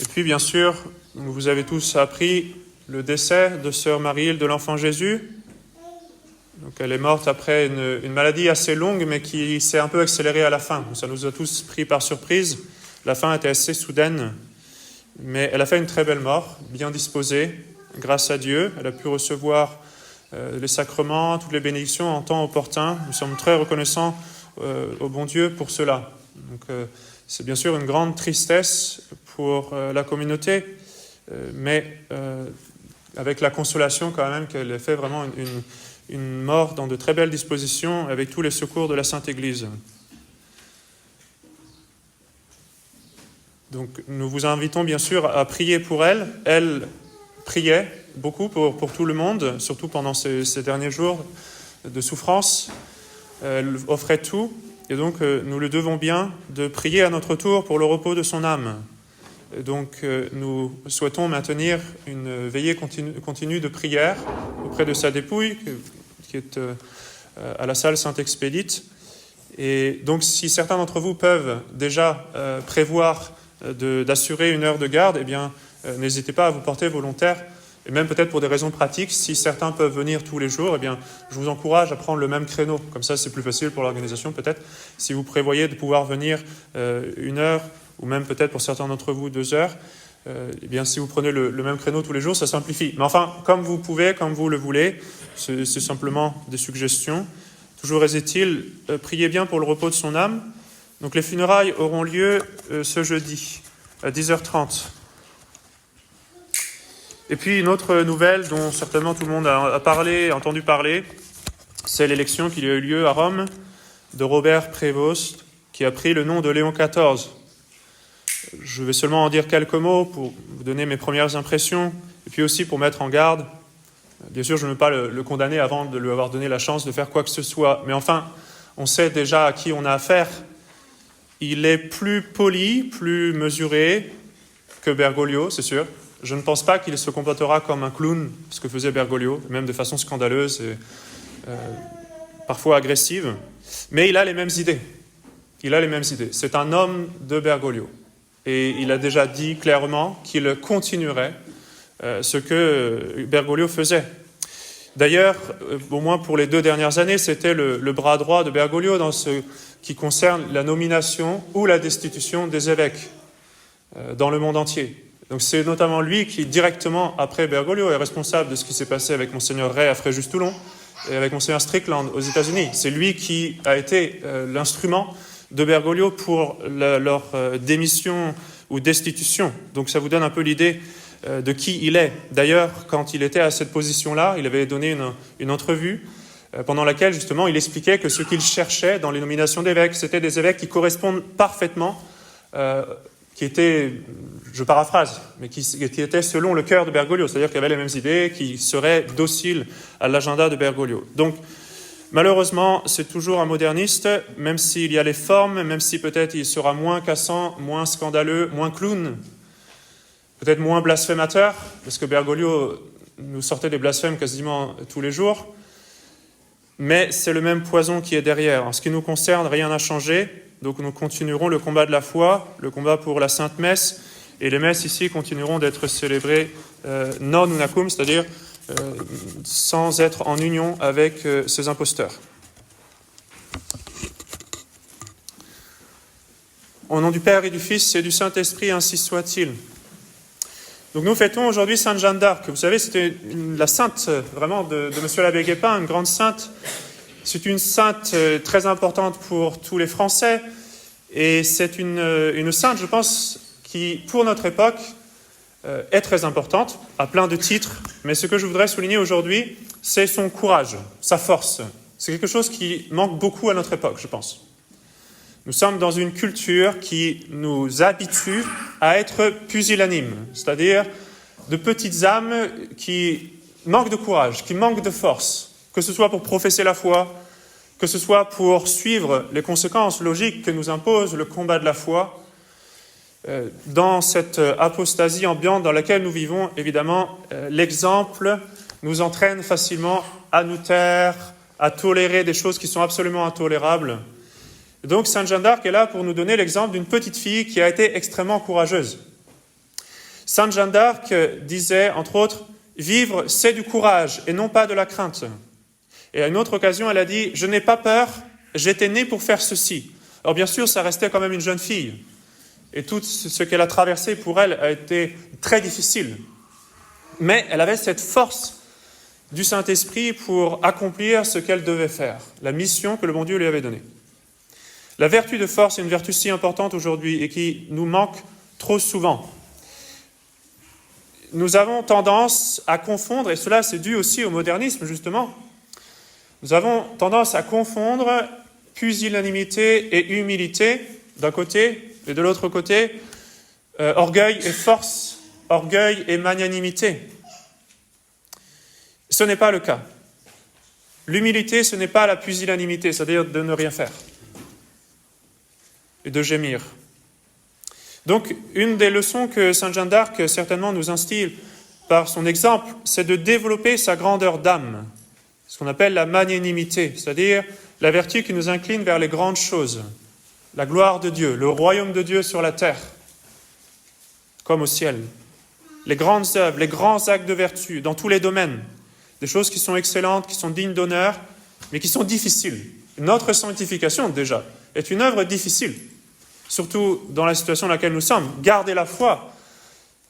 Et puis, bien sûr, vous avez tous appris le décès de sœur Marie-Hilde de l'Enfant Jésus. Donc, elle est morte après une maladie assez longue, mais qui s'est un peu accélérée à la fin. Ça nous a tous pris par surprise. La fin était assez soudaine, mais elle a fait une très belle mort, bien disposée, grâce à Dieu. Elle a pu recevoir les sacrements, toutes les bénédictions en temps opportun. Nous sommes très reconnaissants au bon Dieu pour cela. Donc, c'est bien sûr une grande tristesse pour la communauté, mais avec la consolation quand même qu'elle ait fait vraiment une mort dans de très belles dispositions avec tous les secours de la Sainte Église. Donc nous vous invitons bien sûr à prier pour elle. Elle priait beaucoup pour tout le monde, surtout pendant ces derniers jours de souffrance. Elle offrait tout, et donc nous le devons bien de prier à notre tour pour le repos de son âme. Et donc nous souhaitons maintenir une veillée continue de prière auprès de sa dépouille, qui est à la salle Saint-Expédite. Et donc si certains d'entre vous peuvent déjà prévoir d'assurer une heure de garde, eh bien, n'hésitez pas à vous porter volontaire, et même peut-être pour des raisons pratiques, si certains peuvent venir tous les jours, eh bien, je vous encourage à prendre le même créneau. Comme ça, c'est plus facile pour l'organisation, peut-être. Si vous prévoyez de pouvoir venir une heure, ou même peut-être pour certains d'entre vous 2 heures, eh bien, si vous prenez le même créneau tous les jours, ça simplifie. Mais enfin, comme vous pouvez, comme vous le voulez, c'est simplement des suggestions. Toujours est-il, priez bien pour le repos de son âme. Donc les funérailles auront lieu ce jeudi à 10h30. Et puis une autre nouvelle dont certainement tout le monde a entendu parler, c'est l'élection qui a eu lieu à Rome de Robert Prévost, qui a pris le nom de Léon XIV. Je vais seulement en dire quelques mots pour vous donner mes premières impressions, et puis aussi pour mettre en garde. Bien sûr, je ne veux pas le condamner avant de lui avoir donné la chance de faire quoi que ce soit, mais enfin, on sait déjà à qui on a affaire. Il est plus poli, plus mesuré que Bergoglio, c'est sûr. Je ne pense pas qu'il se comportera comme un clown, ce que faisait Bergoglio, même de façon scandaleuse et parfois agressive. Mais il a les mêmes idées. C'est un homme de Bergoglio. Et il a déjà dit clairement qu'il continuerait ce que Bergoglio faisait. D'ailleurs, au moins pour les 2 dernières années, c'était le bras droit de Bergoglio dans ce qui concerne la nomination ou la destitution des évêques dans le monde entier. Donc c'est notamment lui qui, directement après Bergoglio, est responsable de ce qui s'est passé avec Monseigneur Ray à Fréjus-Toulon et avec Monseigneur Strickland aux États-Unis. C'est lui qui a été l'instrument de Bergoglio pour leur démission ou destitution. Donc ça vous donne un peu l'idée de qui il est. D'ailleurs, quand il était à cette position-là, il avait donné une entrevue pendant laquelle, justement, il expliquait que ce qu'il cherchait dans les nominations d'évêques, c'était des évêques qui correspondent parfaitement, qui étaient, je paraphrase, mais qui étaient selon le cœur de Bergoglio, c'est-à-dire qui avaient les mêmes idées, qui seraient dociles à l'agenda de Bergoglio. Donc, malheureusement, c'est toujours un moderniste, même s'il y a les formes, même si peut-être il sera moins cassant, moins scandaleux, moins clown, peut-être moins blasphémateur, parce que Bergoglio nous sortait des blasphèmes quasiment tous les jours, mais c'est le même poison qui est derrière. En ce qui nous concerne, rien n'a changé, donc nous continuerons le combat de la foi, le combat pour la Sainte Messe, et les messes ici continueront d'être célébrées non unacum, c'est-à-dire sans être en union avec ces imposteurs. Au nom du Père et du Fils et du Saint-Esprit, ainsi soit-il. Donc nous fêtons aujourd'hui Sainte Jeanne d'Arc. Vous savez, c'était la sainte vraiment de Monsieur l'abbé Guépin, une grande sainte. C'est une sainte très importante pour tous les Français. Et c'est une sainte, je pense, qui, pour notre époque, est très importante, à plein de titres. Mais ce que je voudrais souligner aujourd'hui, c'est son courage, sa force. C'est quelque chose qui manque beaucoup à notre époque, je pense. Nous sommes dans une culture qui nous habitue à être pusillanimes, c'est-à-dire de petites âmes qui manquent de courage, qui manquent de force, que ce soit pour professer la foi, que ce soit pour suivre les conséquences logiques que nous impose le combat de la foi. Dans cette apostasie ambiante dans laquelle nous vivons, évidemment, l'exemple nous entraîne facilement à nous taire, à tolérer des choses qui sont absolument intolérables. Donc, Sainte Jeanne d'Arc est là pour nous donner l'exemple d'une petite fille qui a été extrêmement courageuse. Sainte Jeanne d'Arc disait, entre autres, « Vivre, c'est du courage et non pas de la crainte. » Et à une autre occasion, elle a dit « Je n'ai pas peur, j'étais née pour faire ceci. » Alors bien sûr, ça restait quand même une jeune fille. Et tout ce qu'elle a traversé pour elle a été très difficile. Mais elle avait cette force du Saint-Esprit pour accomplir ce qu'elle devait faire, la mission que le bon Dieu lui avait donnée. La vertu de force est une vertu si importante aujourd'hui et qui nous manque trop souvent. Nous avons tendance à confondre, et cela c'est dû aussi au modernisme justement, nous avons tendance à confondre pusillanimité et humilité d'un côté, et de l'autre côté, orgueil et force, orgueil et magnanimité. Ce n'est pas le cas. L'humilité, ce n'est pas la pusillanimité, c'est-à-dire de ne rien faire et de gémir. Donc, une des leçons que Sainte Jeanne d'Arc certainement nous instille par son exemple, c'est de développer sa grandeur d'âme, ce qu'on appelle la magnanimité, c'est-à-dire la vertu qui nous incline vers les grandes choses, la gloire de Dieu, le royaume de Dieu sur la terre, comme au ciel, les grandes œuvres, les grands actes de vertu dans tous les domaines, des choses qui sont excellentes, qui sont dignes d'honneur, mais qui sont difficiles. Notre sanctification, déjà, est une œuvre difficile, surtout dans la situation dans laquelle nous sommes. Garder la foi,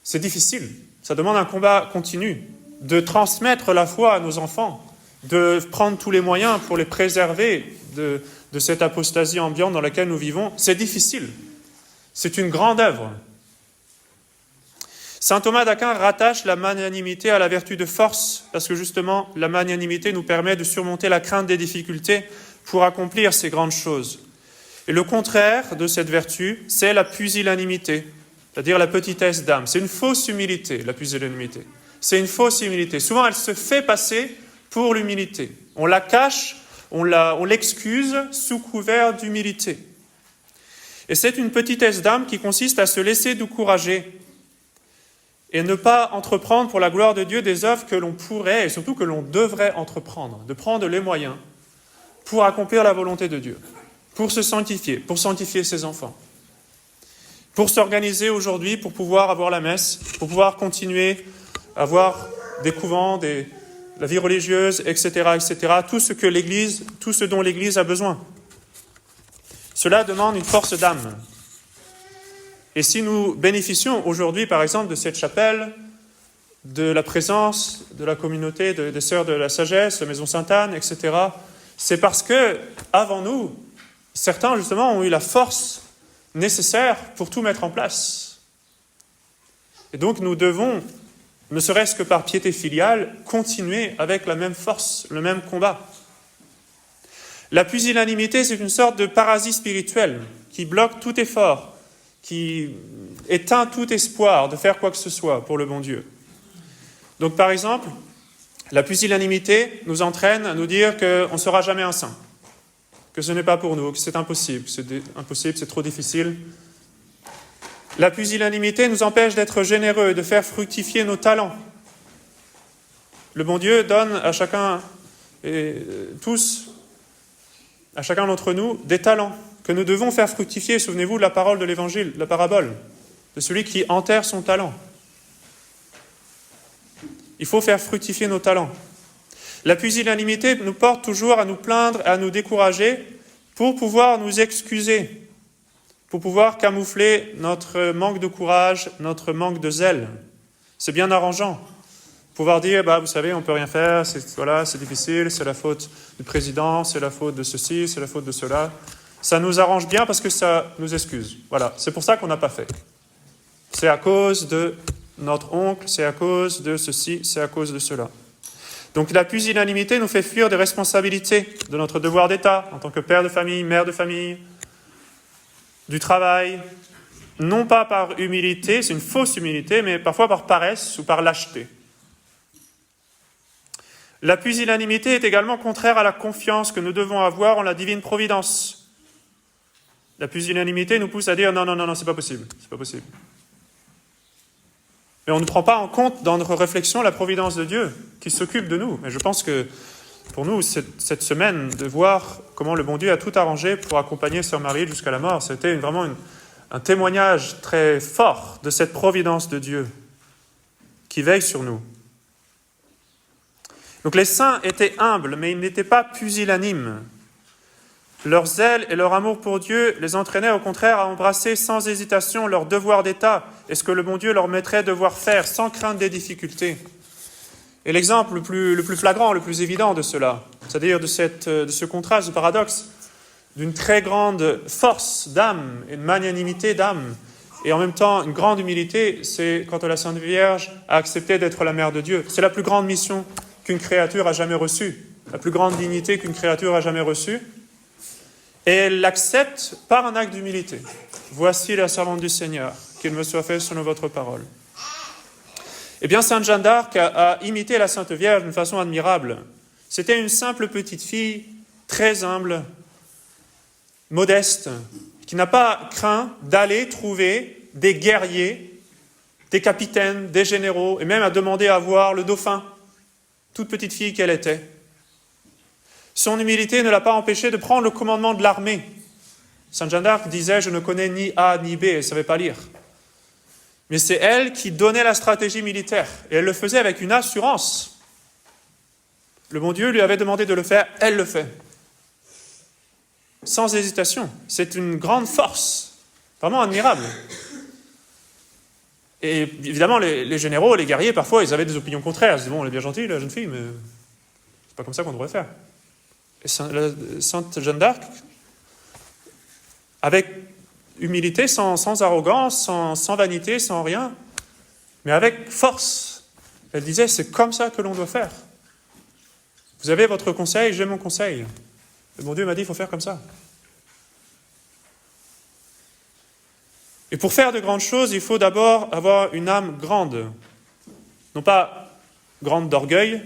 c'est difficile. Ça demande un combat continu, de transmettre la foi à nos enfants, de prendre tous les moyens pour les préserver de cette apostasie ambiante dans laquelle nous vivons. C'est difficile. C'est une grande œuvre. Saint Thomas d'Aquin rattache la magnanimité à la vertu de force, parce que justement, la magnanimité nous permet de surmonter la crainte des difficultés pour accomplir ces grandes choses. Et le contraire de cette vertu, c'est la pusillanimité, c'est-à-dire la petitesse d'âme. C'est une fausse humilité, la pusillanimité. C'est une fausse humilité. Souvent, elle se fait passer pour l'humilité. On la cache, on l'excuse sous couvert d'humilité. Et c'est une petitesse d'âme qui consiste à se laisser décourager et ne pas entreprendre pour la gloire de Dieu des œuvres que l'on pourrait et surtout que l'on devrait entreprendre, de prendre les moyens pour accomplir la volonté de Dieu, pour se sanctifier, pour sanctifier ses enfants, pour s'organiser aujourd'hui, pour pouvoir avoir la messe, pour pouvoir continuer à avoir des couvents, la vie religieuse, etc., etc., tout ce dont l'Église a besoin. Cela demande une force d'âme. Et si nous bénéficions aujourd'hui, par exemple, de cette chapelle, de la présence de la communauté des Sœurs de la Sagesse, la Maison Sainte-Anne, etc., c'est parce que, avant nous, certains, justement, ont eu la force nécessaire pour tout mettre en place. Et donc, nous devons, ne serait-ce que par piété filiale, continuer avec la même force, le même combat. La pusillanimité, c'est une sorte de parasite spirituel qui bloque tout effort, qui éteint tout espoir de faire quoi que ce soit pour le bon Dieu. Donc, par exemple, la pusillanimité nous entraîne à nous dire qu'on ne sera jamais un saint, que ce n'est pas pour nous, que c'est impossible, c'est trop difficile. La pusillanimité nous empêche d'être généreux et de faire fructifier nos talents. Le bon Dieu donne à chacun à chacun d'entre nous des talents que nous devons faire fructifier. Souvenez-vous de la parole de l'Évangile, la parabole de celui qui enterre son talent. Il faut faire fructifier nos talents. La pusillanimité nous porte toujours à nous plaindre, à nous décourager pour pouvoir nous excuser, pour pouvoir camoufler notre manque de courage, notre manque de zèle. C'est bien arrangeant. Pouvoir dire, vous savez, on ne peut rien faire, c'est difficile, c'est la faute du président, c'est la faute de ceci, c'est la faute de cela. Ça nous arrange bien parce que ça nous excuse. Voilà, c'est pour ça qu'on n'a pas fait. C'est à cause de notre oncle, c'est à cause de ceci, c'est à cause de cela. Donc la pusillanimité nous fait fuir des responsabilités de notre devoir d'État en tant que père de famille, mère de famille, du travail, non pas par humilité, c'est une fausse humilité, mais parfois par paresse ou par lâcheté. La pusillanimité est également contraire à la confiance que nous devons avoir en la divine providence. La pusillanimité nous pousse à dire non, c'est pas possible. Mais on ne prend pas en compte dans notre réflexion la providence de Dieu qui s'occupe de nous. Mais je pense que pour nous, cette semaine, de voir comment le bon Dieu a tout arrangé pour accompagner Sœur Marie jusqu'à la mort, c'était vraiment un témoignage très fort de cette providence de Dieu qui veille sur nous. Donc les saints étaient humbles, mais ils n'étaient pas pusillanimes. Leur zèle et leur amour pour Dieu les entraînaient au contraire à embrasser sans hésitation leur devoir d'État et ce que le bon Dieu leur mettrait devoir faire sans crainte des difficultés. Et l'exemple le plus flagrant, le plus évident de cela, c'est-à-dire de ce contraste, ce paradoxe, d'une très grande force d'âme et de magnanimité d'âme, et en même temps une grande humilité, c'est quand la Sainte Vierge a accepté d'être la mère de Dieu. C'est la plus grande mission qu'une créature a jamais reçue, la plus grande dignité qu'une créature a jamais reçue. Et elle l'accepte par un acte d'humilité. Voici la servante du Seigneur, qu'il me soit fait selon votre parole. Eh bien, Sainte Jeanne d'Arc a imité la Sainte Vierge d'une façon admirable. C'était une simple petite fille, très humble, modeste, qui n'a pas craint d'aller trouver des guerriers, des capitaines, des généraux, et même à demander à voir le dauphin, toute petite fille qu'elle était. Son humilité ne l'a pas empêchée de prendre le commandement de l'armée. Sainte Jeanne d'Arc disait « Je ne connais ni A ni B », elle ne savait pas lire. Mais c'est elle qui donnait la stratégie militaire, et elle le faisait avec une assurance. Le bon Dieu lui avait demandé de le faire, elle le fait. Sans hésitation. C'est une grande force, vraiment admirable. Et évidemment, les généraux, les guerriers, parfois, ils avaient des opinions contraires. Ils se disaient « Bon, elle est bien gentille, la jeune fille, mais c'est pas comme ça qu'on devrait faire. » Et Sainte Jeanne d'Arc, avec humilité, sans arrogance, sans vanité, sans rien, mais avec force, elle disait, c'est comme ça que l'on doit faire. Vous avez votre conseil, j'ai mon conseil. Le bon Dieu m'a dit, il faut faire comme ça. Et pour faire de grandes choses, il faut d'abord avoir une âme grande. Non pas grande d'orgueil,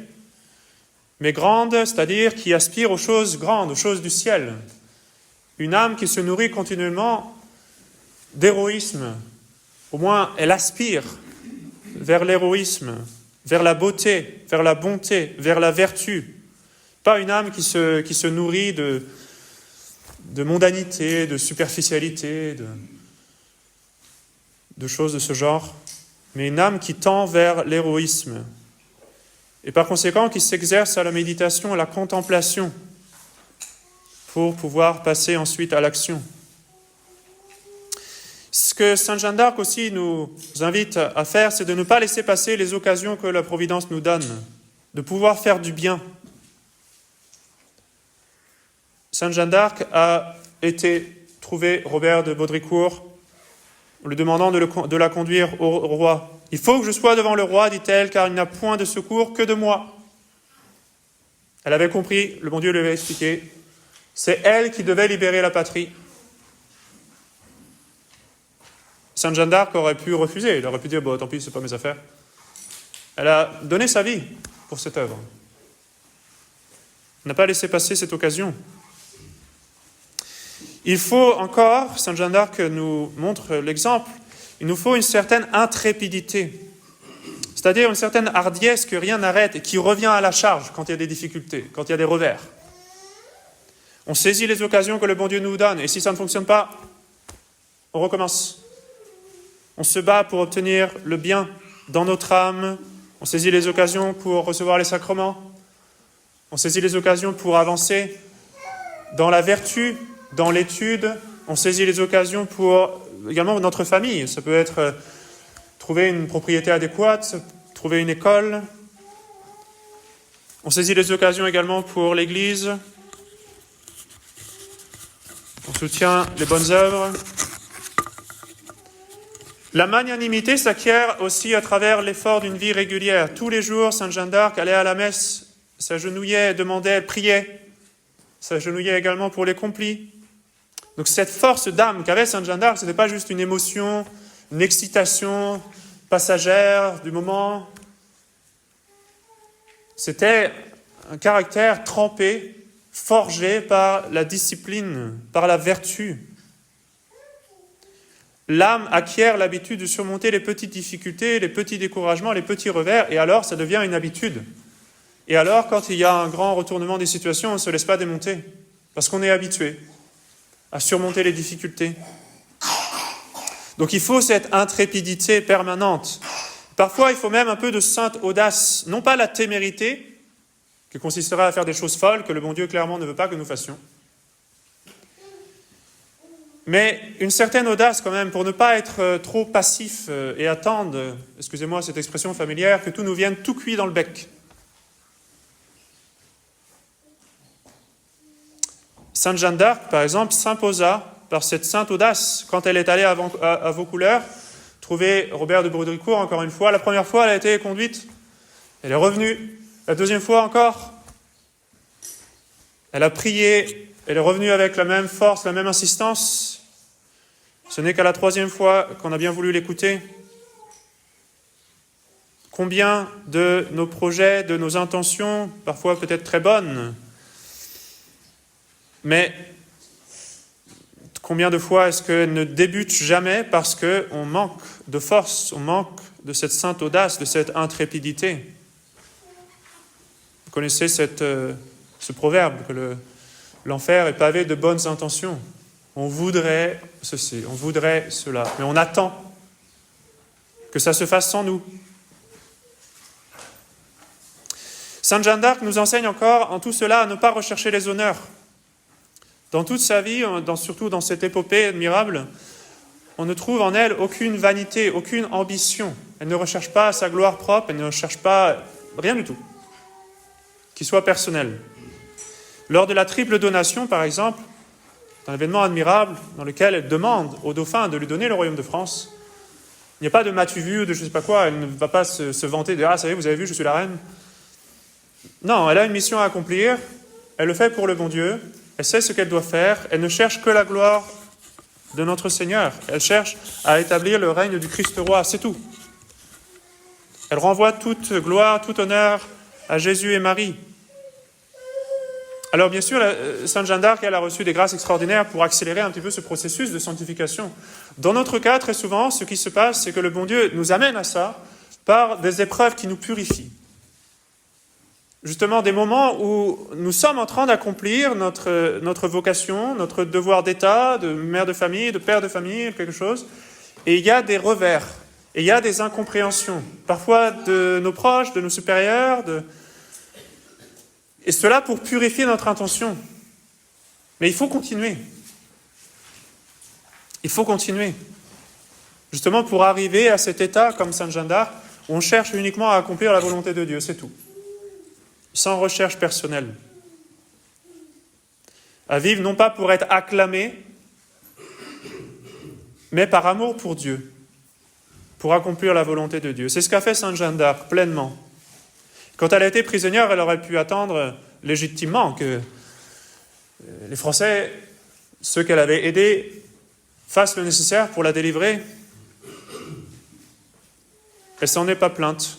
mais grande, c'est-à-dire qui aspire aux choses grandes, aux choses du ciel. Une âme qui se nourrit continuellement d'héroïsme. Au moins, elle aspire vers l'héroïsme, vers la beauté, vers la bonté, vers la vertu. Pas une âme qui se nourrit de mondanité, de superficialité, de choses de ce genre, mais une âme qui tend vers l'héroïsme. Et par conséquent, qui s'exerce à la méditation, à la contemplation, pour pouvoir passer ensuite à l'action. Ce que Sainte Jeanne d'Arc aussi nous invite à faire, c'est de ne pas laisser passer les occasions que la Providence nous donne, de pouvoir faire du bien. Sainte Jeanne d'Arc a été trouver Robert de Baudricourt, en lui demandant de la conduire au roi. « Il faut que je sois devant le roi, dit-elle, car il n'a point de secours que de moi. » Elle avait compris, le bon Dieu lui avait expliqué, c'est elle qui devait libérer la patrie. Sainte Jeanne d'Arc aurait pu refuser, elle aurait pu dire, bon, tant pis, c'est pas mes affaires. Elle a donné sa vie pour cette œuvre. Elle n'a pas laissé passer cette occasion. Il faut encore, Sainte Jeanne d'Arc nous montre l'exemple, il nous faut une certaine intrépidité, c'est-à-dire une certaine hardiesse que rien n'arrête et qui revient à la charge quand il y a des difficultés, quand il y a des revers. On saisit les occasions que le bon Dieu nous donne, et si ça ne fonctionne pas, on recommence. On se bat pour obtenir le bien dans notre âme, on saisit les occasions pour recevoir les sacrements, on saisit les occasions pour avancer dans la vertu, dans l'étude, on saisit les occasions pour également notre famille. Ça peut être trouver une propriété adéquate, trouver une école. On saisit les occasions également pour l'Église. On soutient les bonnes œuvres. La magnanimité s'acquiert aussi à travers l'effort d'une vie régulière. Tous les jours, Sainte Jeanne d'Arc allait à la messe, s'agenouillait, demandait, priait. S'agenouillait également pour les complis. Donc cette force d'âme qu'avait Sainte Jeanne d'Arc, ce n'était pas juste une émotion, une excitation passagère du moment. C'était un caractère trempé, forgé par la discipline, par la vertu. L'âme acquiert l'habitude de surmonter les petites difficultés, les petits découragements, les petits revers, et alors ça devient une habitude. Et alors, quand il y a un grand retournement des situations, on ne se laisse pas démonter, parce qu'on est habitué à surmonter les difficultés. Donc il faut cette intrépidité permanente Parfois, il faut même un peu de sainte audace, non pas la témérité, qui consisterait à faire des choses folles que le bon Dieu clairement ne veut pas que nous fassions, mais une certaine audace quand même, pour ne pas être trop passif et attendre, excusez-moi cette expression familière, que tout nous vienne tout cuit dans le bec. Sainte Jeanne d'Arc, par exemple, s'imposa par cette sainte audace quand elle est allée à Vaucouleurs trouver Robert de Baudricourt, encore une fois. La première fois, elle a été conduite, elle est revenue. La deuxième fois encore, elle a prié, elle est revenue avec la même force, la même insistance. Ce n'est qu'à la troisième fois qu'on a bien voulu l'écouter. Combien de nos projets, de nos intentions, parfois peut-être très bonnes, mais combien de fois est-ce qu'elles ne débutent jamais parce qu'on manque de force, on manque de cette sainte audace, de cette intrépidité. Vous connaissez ce proverbe que l'enfer est pavé de bonnes intentions. On voudrait ceci, on voudrait cela, mais on attend que ça se fasse sans nous. Sainte Jeanne d'Arc nous enseigne encore en tout cela à ne pas rechercher les honneurs. Dans toute sa vie, surtout dans cette épopée admirable, on ne trouve en elle aucune vanité, aucune ambition. Elle ne recherche pas sa gloire propre, elle ne recherche pas rien du tout qui soit personnel. Lors de la triple donation, par exemple, un événement admirable dans lequel elle demande au dauphin de lui donner le royaume de France, il n'y a pas de m'as-tu vu ou de je ne sais pas quoi, elle ne va pas se vanter de « Ah, ça y est, vous avez vu, je suis la reine ». Non, elle a une mission à accomplir, elle le fait pour le bon Dieu, elle sait ce qu'elle doit faire, elle ne cherche que la gloire de notre Seigneur, elle cherche à établir le règne du Christ roi, c'est tout. Elle renvoie toute gloire, tout honneur à Jésus et Marie. Alors bien sûr, Sainte Jeanne d'Arc, elle a reçu des grâces extraordinaires pour accélérer un petit peu ce processus de sanctification. Dans notre cas, très souvent, ce qui se passe, c'est que le bon Dieu nous amène à ça par des épreuves qui nous purifient. Justement, des moments où nous sommes en train d'accomplir notre vocation, notre devoir d'État, de mère de famille, de père de famille, quelque chose, et il y a des revers, et il y a des incompréhensions, parfois de nos proches, de nos supérieurs, et cela pour purifier notre intention. Mais il faut continuer. Il faut continuer. Justement pour arriver à cet état, comme Sainte Jeanne d'Arc, où on cherche uniquement à accomplir la volonté de Dieu, c'est tout. Sans recherche personnelle. À vivre non pas pour être acclamé, mais par amour pour Dieu, pour accomplir la volonté de Dieu. C'est ce qu'a fait Sainte Jeanne d'Arc, pleinement. Quand elle a été prisonnière, elle aurait pu attendre légitimement que les Français, ceux qu'elle avait aidés, fassent le nécessaire pour la délivrer. Elle s'en est pas plainte.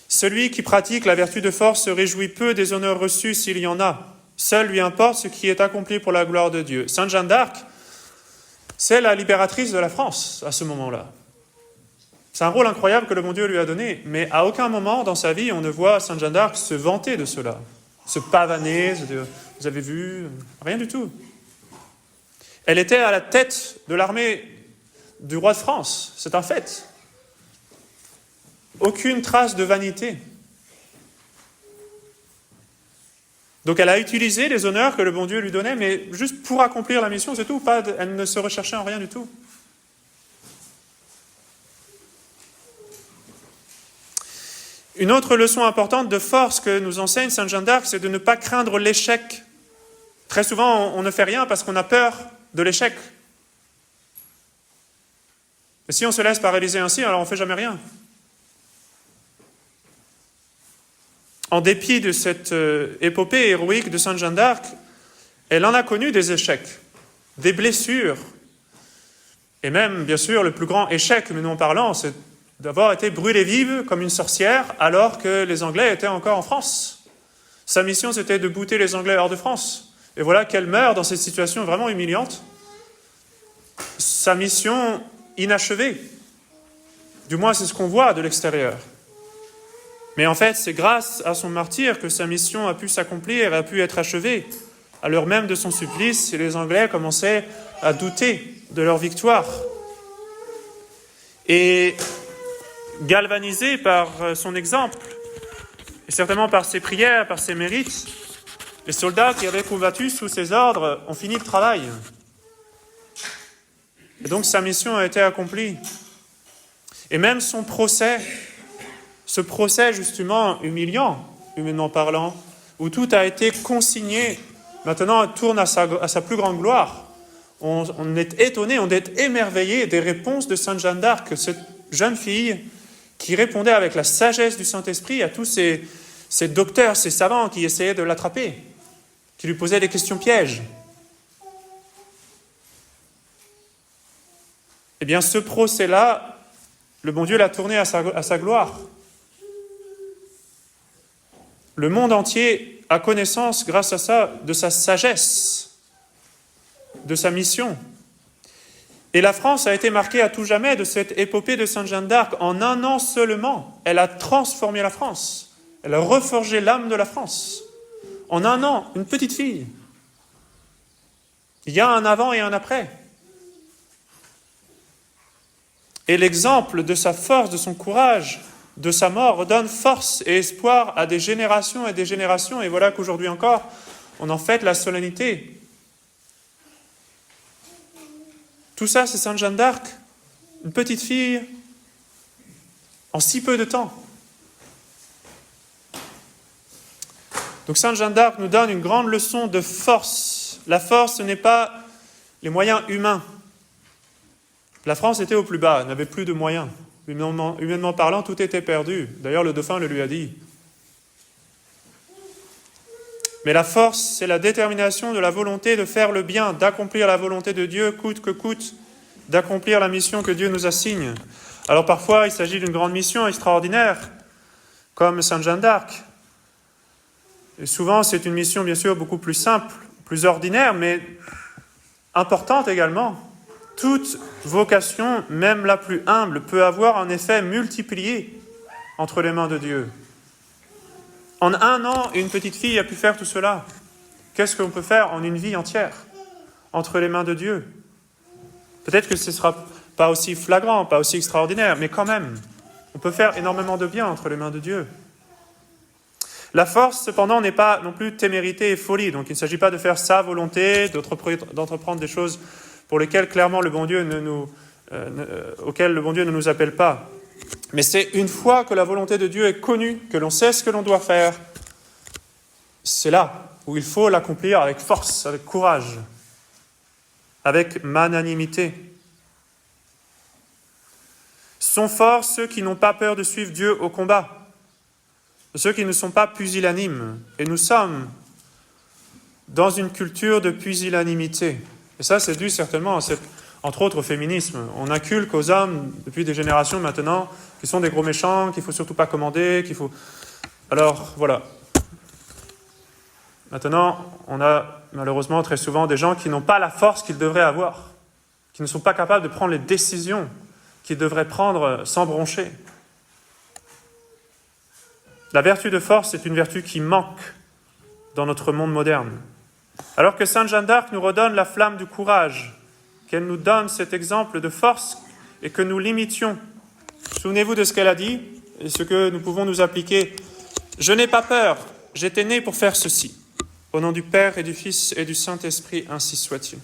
Celui qui pratique la vertu de force se réjouit peu des honneurs reçus s'il y en a. Seul lui importe ce qui est accompli pour la gloire de Dieu. Sainte Jeanne d'Arc, c'est la libératrice de la France à ce moment-là. C'est un rôle incroyable que le bon Dieu lui a donné, mais à aucun moment dans sa vie on ne voit Sainte Jeanne d'Arc se vanter de cela, se pavaner, se dire, vous avez vu, rien du tout. Elle était à la tête de l'armée du roi de France, c'est un fait. Aucune trace de vanité. Donc elle a utilisé les honneurs que le bon Dieu lui donnait, mais juste pour accomplir la mission, c'est tout. Elle ne se recherchait en rien du tout. Une autre leçon importante de force que nous enseigne Sainte Jeanne d'Arc, c'est de ne pas craindre l'échec. Très souvent, on ne fait rien parce qu'on a peur de l'échec. Et si on se laisse paralyser ainsi, alors on ne fait jamais rien. En dépit de cette épopée héroïque de Sainte Jeanne d'Arc, elle en a connu des échecs, des blessures. Et même, bien sûr, le plus grand échec, mais nous en parlons, c'est d'avoir été brûlée vive comme une sorcière alors que les Anglais étaient encore en France. Sa mission, c'était de bouter les Anglais hors de France. Et voilà qu'elle meurt dans cette situation vraiment humiliante. Sa mission inachevée. Du moins, c'est ce qu'on voit de l'extérieur. Mais en fait, c'est grâce à son martyre que sa mission a pu s'accomplir, a pu être achevée. À l'heure même de son supplice, les Anglais commençaient à douter de leur victoire. Et galvanisé par son exemple, et certainement par ses prières, par ses mérites, les soldats qui avaient combattu sous ses ordres ont fini le travail. Et donc sa mission a été accomplie. Et même son procès, ce procès justement humiliant, humainement parlant, où tout a été consigné, maintenant tourne à sa plus grande gloire. On est étonné, on est émerveillé des réponses de Sainte Jeanne d'Arc, cette jeune fille qui répondait avec la sagesse du Saint-Esprit à tous ces docteurs, ces savants qui essayaient de l'attraper, qui lui posaient des questions pièges. Eh bien, ce procès-là, le bon Dieu l'a tourné à sa gloire. Le monde entier a connaissance, grâce à ça, de sa sagesse, de sa mission. Et la France a été marquée à tout jamais de cette épopée de Sainte Jeanne d'Arc. En un an seulement, elle a transformé la France. Elle a reforgé l'âme de la France. En un an, une petite fille. Il y a un avant et un après. Et l'exemple de sa force, de son courage, de sa mort, donne force et espoir à des générations et des générations. Et voilà qu'aujourd'hui encore, on en fête la solennité. Tout ça, c'est Sainte Jeanne d'Arc, une petite fille, en si peu de temps. Donc Sainte Jeanne d'Arc nous donne une grande leçon de force. La force, ce n'est pas les moyens humains. La France était au plus bas, elle n'avait plus de moyens. Humainement parlant, tout était perdu. D'ailleurs, le dauphin le lui a dit. Mais la force, c'est la détermination de la volonté de faire le bien, d'accomplir la volonté de Dieu, coûte que coûte, d'accomplir la mission que Dieu nous assigne. Alors parfois, il s'agit d'une grande mission extraordinaire, comme Sainte Jeanne d'Arc. Et souvent, c'est une mission, bien sûr, beaucoup plus simple, plus ordinaire, mais importante également. Toute vocation, même la plus humble, peut avoir un effet multiplié entre les mains de Dieu. En un an, une petite fille a pu faire tout cela. Qu'est-ce qu'on peut faire en une vie entière entre les mains de Dieu? Peut-être que ce ne sera pas aussi flagrant, pas aussi extraordinaire, mais quand même, on peut faire énormément de bien entre les mains de Dieu. La force, cependant, n'est pas non plus témérité et folie. Donc il ne s'agit pas de faire sa volonté, d'entreprendre des choses pour lesquelles clairement le bon Dieu auxquelles le bon Dieu ne nous appelle pas. Mais c'est une fois que la volonté de Dieu est connue, que l'on sait ce que l'on doit faire, c'est là où il faut l'accomplir avec force, avec courage, avec magnanimité. Sont forts ceux qui n'ont pas peur de suivre Dieu au combat, ceux qui ne sont pas pusillanimes. Et nous sommes dans une culture de pusillanimité. Et ça, c'est dû certainement, entre autres, au féminisme. On inculque aux hommes, depuis des générations maintenant, qu'ils sont des gros méchants, qu'il ne faut surtout pas commander, qu'il faut... Alors, voilà. Maintenant, on a malheureusement très souvent des gens qui n'ont pas la force qu'ils devraient avoir, qui ne sont pas capables de prendre les décisions qu'ils devraient prendre sans broncher. La vertu de force est une vertu qui manque dans notre monde moderne. Alors que Sainte Jeanne d'Arc nous redonne la flamme du courage, qu'elle nous donne cet exemple de force et que nous l'imitions. Souvenez-vous de ce qu'elle a dit et ce que nous pouvons nous appliquer. « Je n'ai pas peur, j'étais né pour faire ceci. Au nom du Père et du Fils et du Saint-Esprit, ainsi soit-il. »